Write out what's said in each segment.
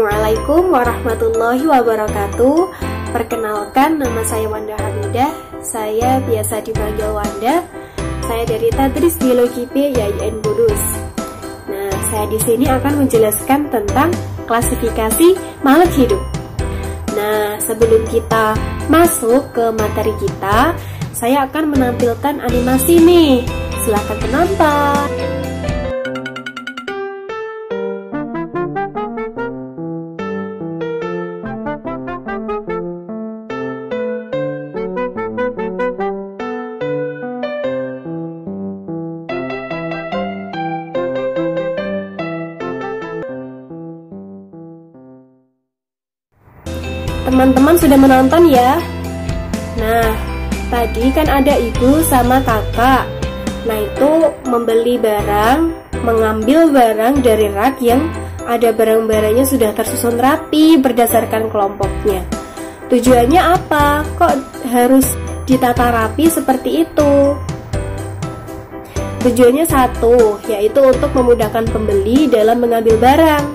Assalamualaikum warahmatullahi wabarakatuh. Perkenalkan, nama saya Wanda Hamidah. Saya biasa dipanggil Wanda. Saya dari Tadris Biologi B YIN Kudus. Nah, saya di sini akan menjelaskan tentang klasifikasi makhluk hidup. Nah, sebelum kita masuk ke materi kita, saya akan menampilkan animasi nih. Silahkan menonton. Teman-teman sudah menonton ya? Nah, tadi kan ada ibu sama kakak. Nah, itu membeli barang, mengambil barang dari rak yang ada barang-barangnya sudah tersusun rapi berdasarkan kelompoknya. Tujuannya apa? Kok harus ditata rapi seperti itu? Tujuannya satu, yaitu untuk memudahkan pembeli dalam mengambil barang.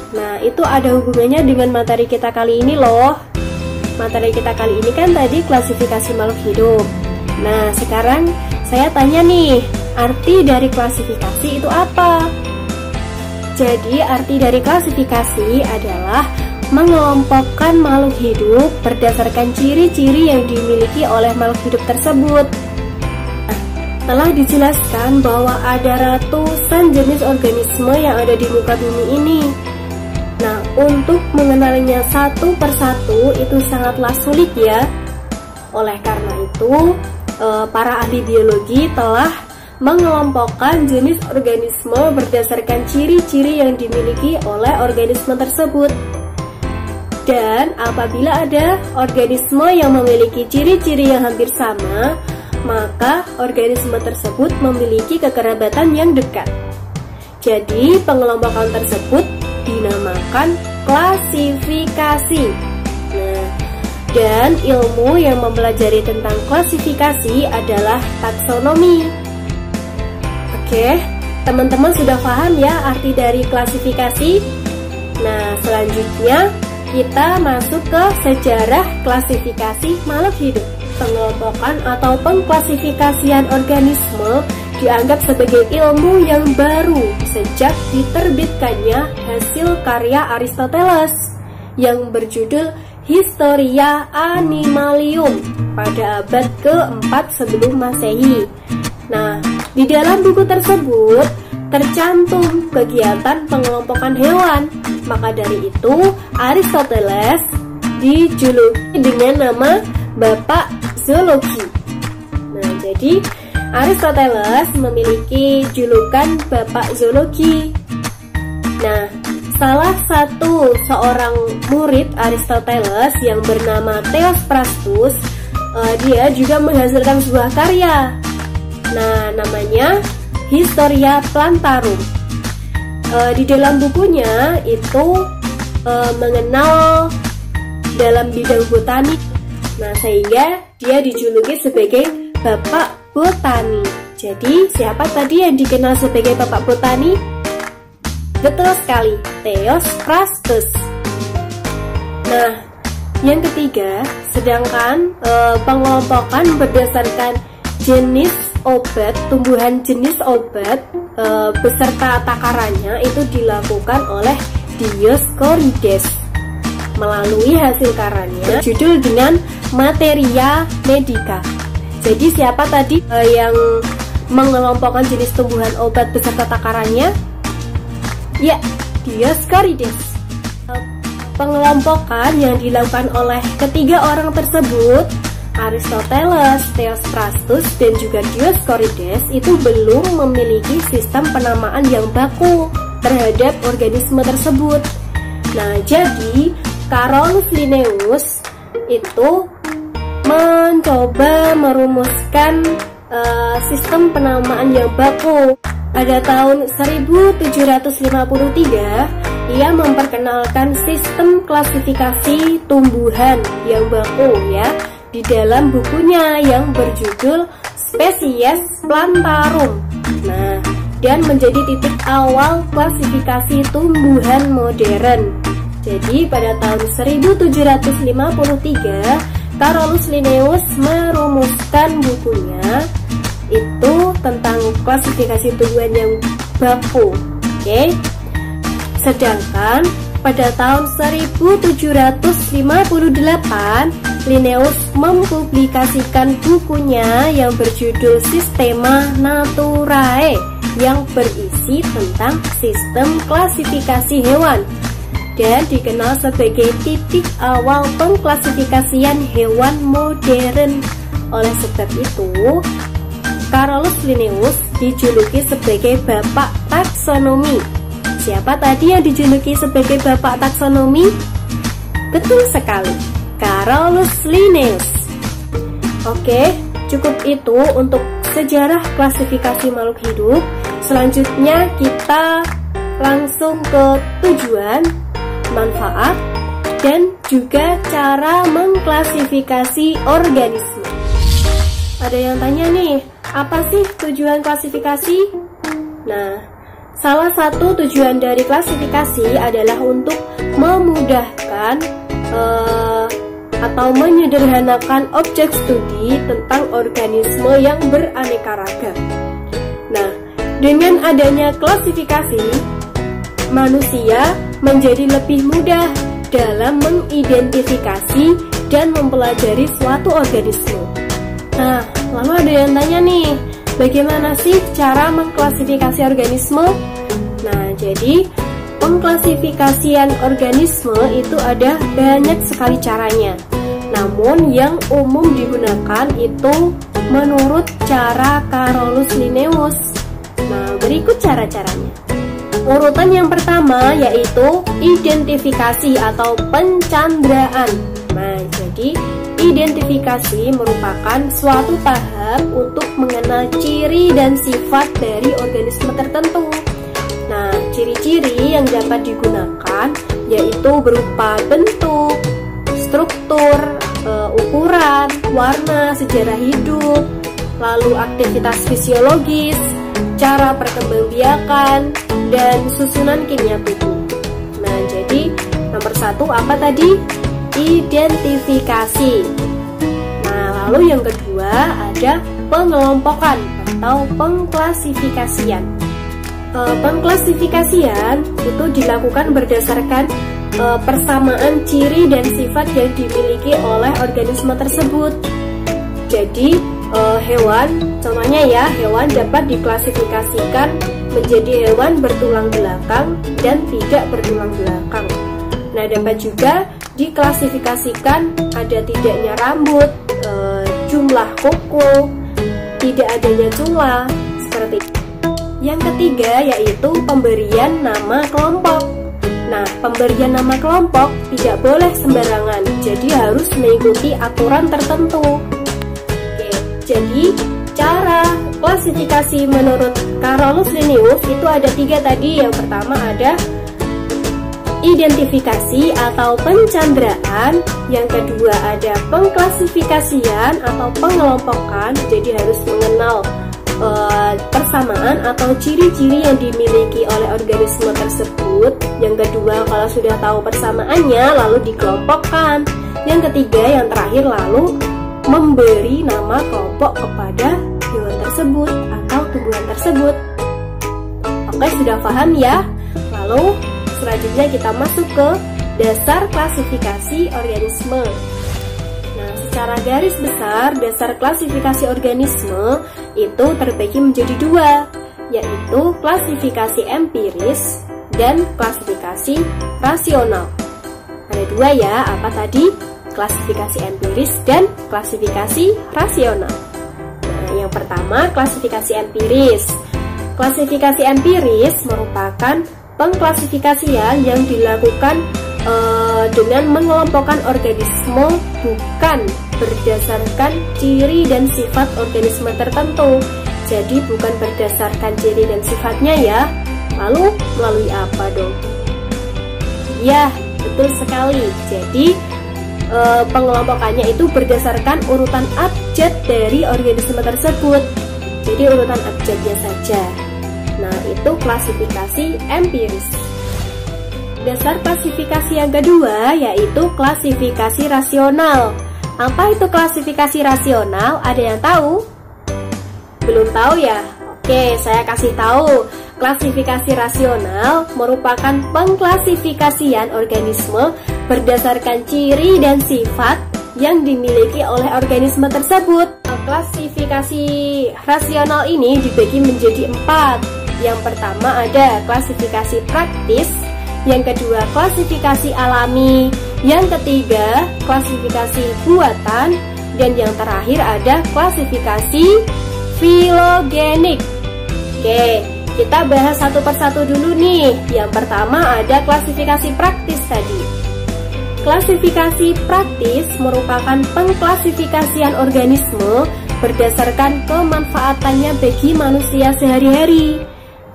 Nah, itu ada hubungannya dengan materi kita kali ini loh. Materi kita kali ini kan tadi klasifikasi makhluk hidup. Nah, sekarang saya tanya nih, arti dari klasifikasi itu apa? Jadi, arti dari klasifikasi adalah mengelompokkan makhluk hidup berdasarkan ciri-ciri yang dimiliki oleh makhluk hidup tersebut. Nah, telah dijelaskan bahwa ada ratusan jenis organisme yang ada di muka bumi ini. Nah, untuk mengenalinya satu persatu itu sangatlah sulit ya. Oleh karena itu, para ahli biologi telah mengelompokkan jenis organisme berdasarkan ciri-ciri yang dimiliki oleh organisme tersebut. Dan apabila ada organisme yang memiliki ciri-ciri yang hampir sama, maka organisme tersebut memiliki kekerabatan yang dekat. Jadi, pengelompokan tersebut dinamakan klasifikasi. Nah, dan ilmu yang mempelajari tentang klasifikasi adalah taksonomi. Oke, teman-teman sudah paham ya arti dari klasifikasi? Nah, selanjutnya kita masuk ke sejarah klasifikasi makhluk hidup. Pengelompokan atau pengklasifikasian organisme dianggap sebagai ilmu yang baru sejak diterbitkannya hasil karya Aristoteles yang berjudul Historia Animalium pada abad ke-4 sebelum Masehi. Nah, di dalam buku tersebut tercantum kegiatan pengelompokan hewan. Maka dari itu, Aristoteles dijuluki dengan nama Bapak Zoologi. Nah, jadi Aristoteles memiliki julukan Bapak Zoologi. Nah, salah satu seorang murid Aristoteles yang bernama Theophrastus, dia juga menghasilkan sebuah karya. Nah, namanya Historia Plantarum. Di dalam bukunya itu mengenal dalam bidang botanik. Nah, sehingga dia dijuluki sebagai Bapak Botani. Jadi, siapa tadi yang dikenal sebagai Bapak Botani? Betul sekali, Theophrastus. Nah, yang ketiga, sedangkan pengelompokan berdasarkan jenis obat, tumbuhan jenis obat beserta takarannya itu dilakukan oleh Dioscorides melalui hasil karyanya judul dengan Materia Medica. Jadi siapa tadi yang mengelompokkan jenis tumbuhan obat beserta takarannya? Ya, Dioscorides. Pengelompokan yang dilakukan oleh ketiga orang tersebut, Aristoteles, Theophrastus, dan juga Dioscorides, itu belum memiliki sistem penamaan yang baku terhadap organisme tersebut. Nah, jadi Carolus Linnaeus itu mencoba merumuskan sistem penamaan yang baku. Pada tahun 1753, ia memperkenalkan sistem klasifikasi tumbuhan yang baku ya di dalam bukunya yang berjudul Species Plantarum. Nah, dan menjadi titik awal klasifikasi tumbuhan modern. Jadi pada tahun 1753 Carolus Linnaeus merumuskan bukunya itu tentang klasifikasi tumbuhan yang baku. Oke. Sedangkan pada tahun 1758 Linnaeus mempublikasikan bukunya yang berjudul Systema Naturae yang berisi tentang sistem klasifikasi hewan dan dikenal sebagai titik awal pengklasifikasian hewan modern. Oleh sebab itu, Carolus Linnaeus dijuluki sebagai Bapak Taksonomi. Siapa tadi yang dijuluki sebagai Bapak Taksonomi? Betul sekali, Carolus Linnaeus. Oke, cukup itu untuk sejarah klasifikasi makhluk hidup. Selanjutnya kita langsung ke tujuan, manfaat, dan juga cara mengklasifikasi organisme. Ada yang tanya nih, apa sih tujuan klasifikasi? Nah, salah satu tujuan dari klasifikasi adalah untuk memudahkan atau menyederhanakan objek studi tentang organisme yang beraneka ragam. Nah, dengan adanya klasifikasi, manusia menjadi lebih mudah dalam mengidentifikasi dan mempelajari suatu organisme. Nah, lalu ada yang tanya nih, bagaimana sih cara mengklasifikasi organisme? Nah, jadi pengklasifikasian organisme itu ada banyak sekali caranya. Namun yang umum digunakan itu menurut cara Carolus Linnaeus. Nah, berikut cara-caranya. Urutan yang pertama yaitu identifikasi atau pencandraan. Nah, jadi identifikasi merupakan suatu tahap untuk mengenal ciri dan sifat dari organisme tertentu. Nah, ciri-ciri yang dapat digunakan yaitu berupa bentuk, struktur, ukuran, warna, sejarah hidup, lalu aktivitas fisiologis, cara perkembangbiakan, dan susunan kimia tubuh. Nah, jadi nomor satu apa tadi? Identifikasi. Nah, lalu yang kedua ada pengelompokan atau pengklasifikasian. Pengklasifikasian itu dilakukan berdasarkan persamaan ciri dan sifat yang dimiliki oleh organisme tersebut. Jadi hewan, contohnya ya, hewan dapat diklasifikasikan menjadi hewan bertulang belakang dan tidak bertulang belakang. Nah, dapat juga diklasifikasikan ada tidaknya rambut, jumlah kuku, tidak adanya cula, seperti itu. Yang ketiga yaitu pemberian nama kelompok. Nah, pemberian nama kelompok tidak boleh sembarangan, jadi harus mengikuti aturan tertentu. Oke, jadi cara klasifikasi menurut Carolus Linnaeus itu ada tiga tadi. Yang pertama ada identifikasi atau pencandraan, yang kedua ada pengklasifikasian atau pengelompokan, jadi harus mengenal persamaan atau ciri-ciri yang dimiliki oleh organisme tersebut. Yang kedua, kalau sudah tahu persamaannya lalu dikelompokkan. Yang ketiga, yang terakhir lalu memberi nama kelompok kepada hewan tersebut atau tumbuhan tersebut. Oke, sudah paham ya? Lalu selanjutnya kita masuk ke dasar klasifikasi organisme. Nah, secara garis besar, dasar klasifikasi organisme itu terbagi menjadi dua, yaitu klasifikasi empiris dan klasifikasi rasional. Ada dua ya, apa tadi? Klasifikasi empiris dan klasifikasi rasional. Nah, yang pertama klasifikasi empiris. Klasifikasi empiris merupakan pengklasifikasian yang dilakukan dengan mengelompokkan organisme bukan berdasarkan ciri dan sifat organisme tertentu. Jadi bukan berdasarkan ciri dan sifatnya ya. Lalu melalui apa dong? Ya, betul sekali. Jadi pengelompokannya itu berdasarkan urutan abjad dari organisme tersebut. Jadi urutan abjadnya saja. Nah, itu klasifikasi empiris. Dasar klasifikasi yang kedua yaitu klasifikasi rasional. Apa itu klasifikasi rasional? Ada yang tahu? Belum tahu ya? Oke, saya kasih tahu. Klasifikasi rasional merupakan pengklasifikasian organisme berdasarkan ciri dan sifat yang dimiliki oleh organisme tersebut. Klasifikasi rasional ini dibagi menjadi 4. Yang pertama ada klasifikasi praktis, yang kedua klasifikasi alami, yang ketiga klasifikasi buatan, dan yang terakhir ada klasifikasi filogenik. Oke, kita bahas satu persatu dulu nih. Yang pertama ada klasifikasi praktis tadi. Klasifikasi praktis merupakan pengklasifikasian organisme berdasarkan kemanfaatannya bagi manusia sehari-hari.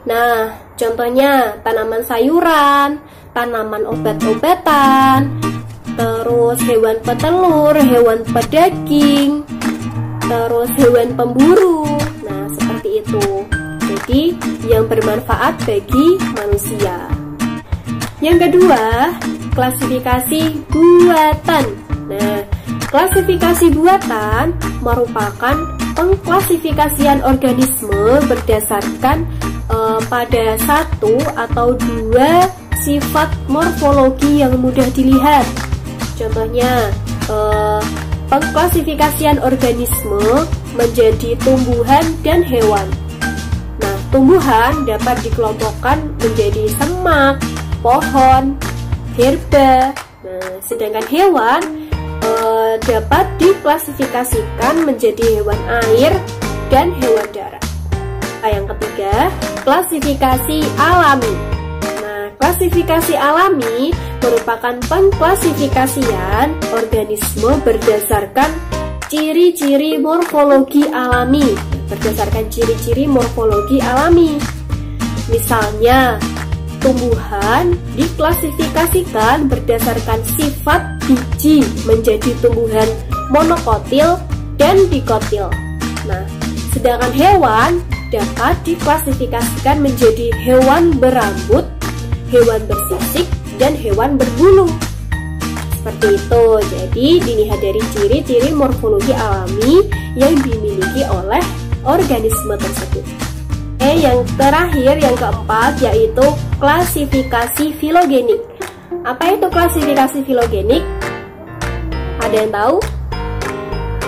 Nah, contohnya tanaman sayuran, tanaman obat-obatan, terus hewan petelur, hewan pedaging, terus hewan pemburu. Nah, seperti itu. Jadi, yang bermanfaat bagi manusia. Yang kedua, klasifikasi buatan. Nah, klasifikasi buatan merupakan pengklasifikasian organisme berdasarkan pada satu atau dua sifat morfologi yang mudah dilihat. Contohnya, pengklasifikasian organisme menjadi tumbuhan dan hewan. Nah, tumbuhan dapat dikelompokkan menjadi semak, pohon, herba. Nah, sedangkan hewan dapat diklasifikasikan menjadi hewan air dan hewan darat. Yang ketiga, klasifikasi alami. Nah, klasifikasi alami merupakan pengklasifikasian organisme berdasarkan ciri-ciri morfologi alami. Berdasarkan ciri-ciri morfologi alami. Misalnya, tumbuhan diklasifikasikan berdasarkan sifat biji menjadi tumbuhan monokotil dan dikotil. Nah, sedangkan hewan dapat diklasifikasikan menjadi hewan berambut, hewan bersisik, dan hewan berbulu. Seperti itu. Jadi dilihat dari ciri-ciri morfologi alami yang dimiliki oleh organisme tersebut. Yang terakhir, yang keempat, yaitu klasifikasi filogenik. Apa itu klasifikasi filogenik? Ada yang tahu?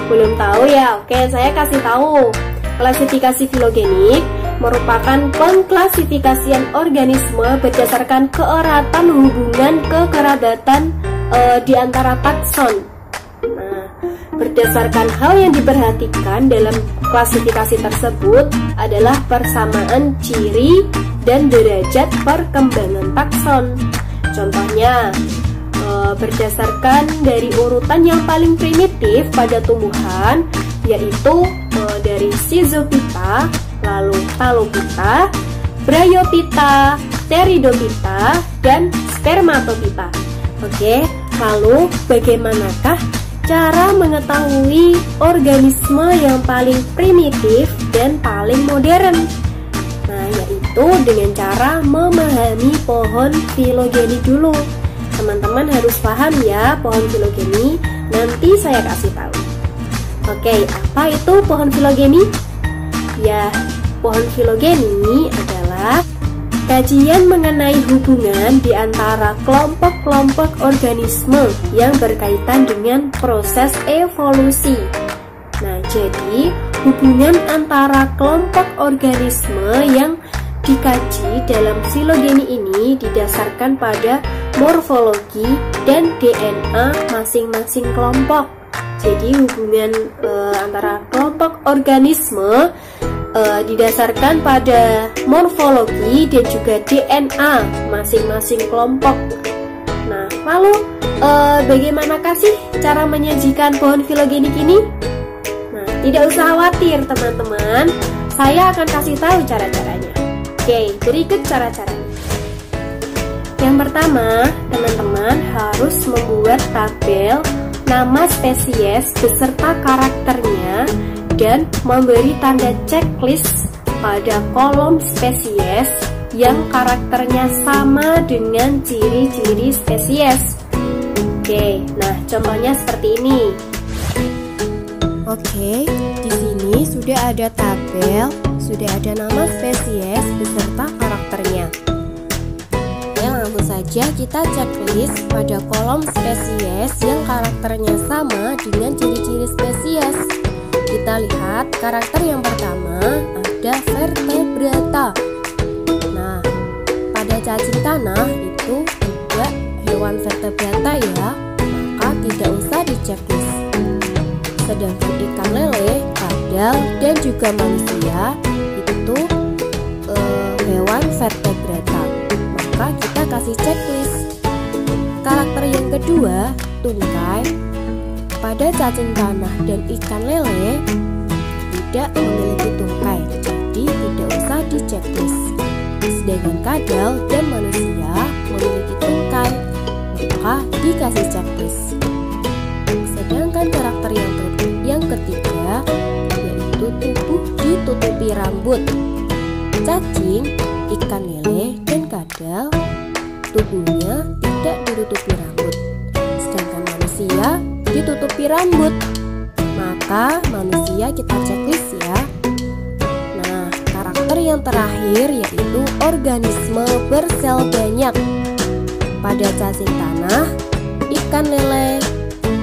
Belum tahu ya? Oke, saya kasih tahu. Klasifikasi filogenik merupakan pengklasifikasian organisme berdasarkan keeratan hubungan kekerabatan di antara takson. Nah, berdasarkan hal yang diperhatikan dalam klasifikasi tersebut adalah persamaan ciri dan derajat perkembangan takson. Contohnya, berdasarkan dari urutan yang paling primitif pada tumbuhan, yaitu dari Schizophyta, lalu Talophyta, Bryophyta, Pteridophyta, dan Spermatophyta. Oke, lalu bagaimanakah cara mengetahui organisme yang paling primitif dan paling modern? Nah, yaitu dengan cara memahami pohon filogeni dulu. Teman-teman harus paham ya pohon filogeni, nanti saya kasih tahu. Oke, apa itu pohon filogeni? Ya, pohon filogeni adalah kajian mengenai hubungan di antara kelompok-kelompok organisme yang berkaitan dengan proses evolusi. Nah, jadi hubungan antara kelompok organisme yang dikaji dalam filogeni ini didasarkan pada morfologi dan DNA masing-masing kelompok. Jadi hubungan antara kelompok organisme didasarkan pada morfologi dan juga DNA masing-masing kelompok. Nah, lalu bagaimanakah sih cara menyajikan pohon filogenik ini? Nah, tidak usah khawatir teman-teman, saya akan kasih tahu cara-caranya. Oke, berikut cara-caranya. Yang pertama, teman-teman harus membuat tabel nama spesies beserta karakternya dan memberi tanda checklist pada kolom spesies yang karakternya sama dengan ciri-ciri spesies. Oke, nah contohnya seperti ini. Oke, di sini sudah ada tabel, sudah ada nama spesies beserta karakternya. Langsung saja kita checklist pada kolom spesies yang karakternya sama dengan ciri-ciri spesies. Kita lihat karakter yang pertama ada vertebrata. Nah, pada cacing tanah itu juga hewan vertebrata ya, maka tidak usah di checklist. Sedangkan ikan lele, kadal, dan juga manusia itu hewan vertebrata, maka kita kasih checklist. Karakter yang kedua, tungkai. Pada cacing tanah dan ikan lele tidak memiliki tungkai, jadi tidak usah di checklist. Sedangkan kadal dan manusia memiliki tungkai, maka dikasih checklist. Sedangkan karakter yang ketiga yaitu tubuh ditutupi rambut. Cacing, ikan lele, dan kadal tubuhnya tidak ditutupi rambut, sedangkan manusia ditutupi rambut, maka manusia kita checklist ya. Nah, karakter yang terakhir yaitu organisme bersel banyak. Pada cacing tanah, ikan lele,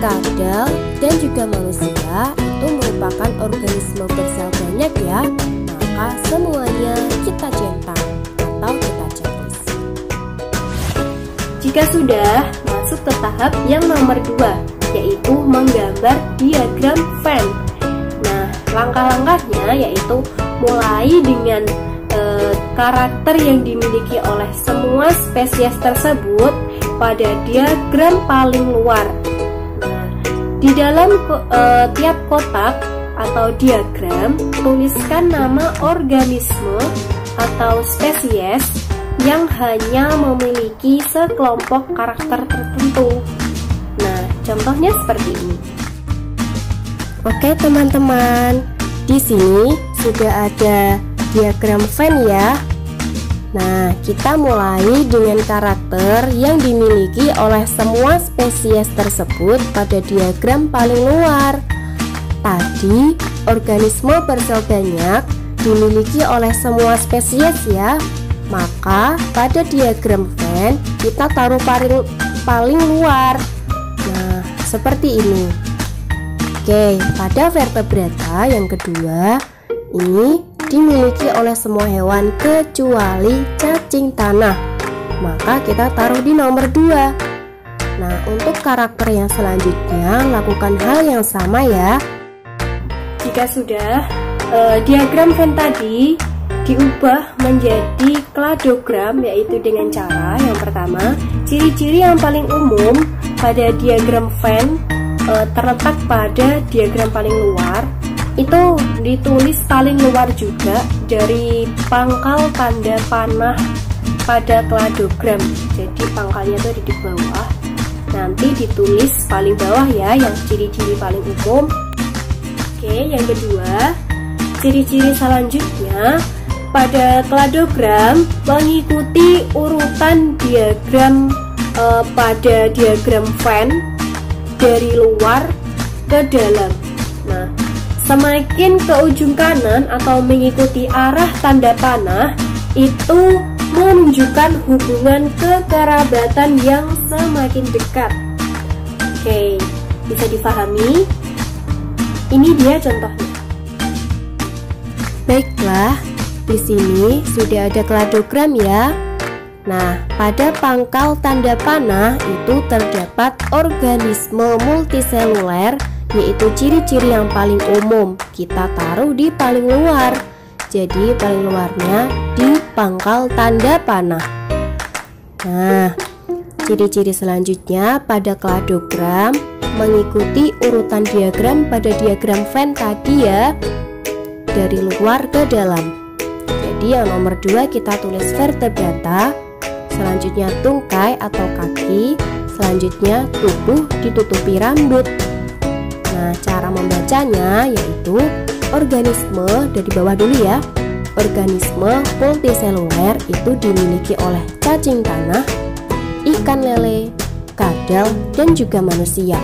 kadal, dan juga manusia itu merupakan organisme bersel banyak ya, maka semuanya kita centang atau kita checklist. Jika sudah, masuk ke tahap yang nomor 2, yaitu menggambar diagram Venn. Nah, langkah-langkahnya yaitu mulai dengan karakter yang dimiliki oleh semua spesies tersebut pada diagram paling luar. Nah, di dalam tiap kotak atau diagram, tuliskan nama organisme atau spesies yang hanya memiliki sekelompok karakter tertentu. Nah, contohnya seperti ini. Oke teman-teman, di sini sudah ada diagram Venn ya. Nah, kita mulai dengan karakter yang dimiliki oleh semua spesies tersebut pada diagram paling luar. Tadi, organisme bersel banyak dimiliki oleh semua spesies ya. Maka, pada diagram Venn kita taruh paling luar. Nah, seperti ini. Oke, pada vertebrata yang kedua, ini dimiliki oleh semua hewan kecuali cacing tanah, maka kita taruh di nomor 2. Nah, untuk karakter yang selanjutnya lakukan hal yang sama ya. Jika sudah, diagram Venn tadi diubah menjadi kladogram, yaitu dengan cara yang pertama, ciri-ciri yang paling umum pada diagram Venn terletak pada diagram paling luar, itu ditulis paling luar juga dari pangkal tanda panah pada kladogram. Jadi pangkalnya itu ada di bawah, nanti ditulis paling bawah ya, yang ciri-ciri paling umum. Oke, yang kedua, ciri-ciri selanjutnya pada kladogram mengikuti urutan diagram pada diagram Venn dari luar ke dalam. Nah, semakin ke ujung kanan atau mengikuti arah tanda panah itu menunjukkan hubungan kekerabatan yang semakin dekat. Oke, bisa dipahami? Ini dia contohnya. Baiklah, di sini sudah ada kladogram ya. Nah, pada pangkal tanda panah itu terdapat organisme multiseluler, yaitu ciri-ciri yang paling umum. Kita taruh di paling luar. Jadi paling luarnya di pangkal tanda panah. Nah, ciri-ciri selanjutnya pada kladogram mengikuti urutan diagram pada diagram Venn tadi ya, dari luar ke dalam. Jadi yang nomor 2 kita tulis vertebrata, selanjutnya tungkai atau kaki, selanjutnya tubuh ditutupi rambut. Nah, cara membacanya yaitu organisme dari bawah dulu ya. Organisme multiseluler itu dimiliki oleh cacing tanah, ikan lele, kadal, dan juga manusia.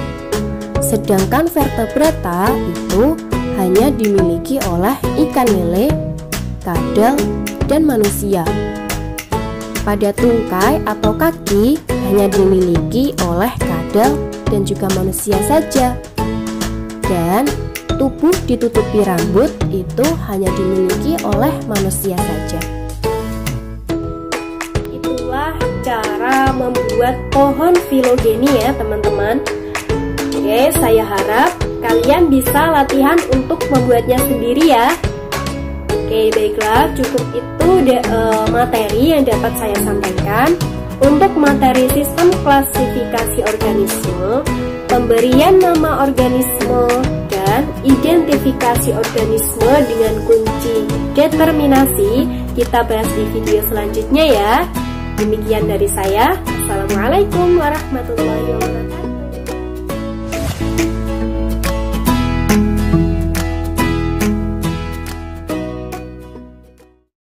Sedangkan vertebrata itu hanya dimiliki oleh ikan lele, kadal, dan manusia. Pada tungkai atau kaki hanya dimiliki oleh kadal dan juga manusia saja. Dan tubuh ditutupi rambut itu hanya dimiliki oleh manusia saja. Itulah cara membuat pohon filogeni ya teman-teman. Oke, saya harap kalian bisa latihan untuk membuatnya sendiri ya. Oke, baiklah, cukup itu materi yang dapat saya sampaikan. Untuk materi sistem klasifikasi organisme, pemberian nama organisme, dan identifikasi organisme dengan kunci determinasi kita bahas di video selanjutnya ya. Demikian dari saya. Assalamualaikum warahmatullahi wabarakatuh.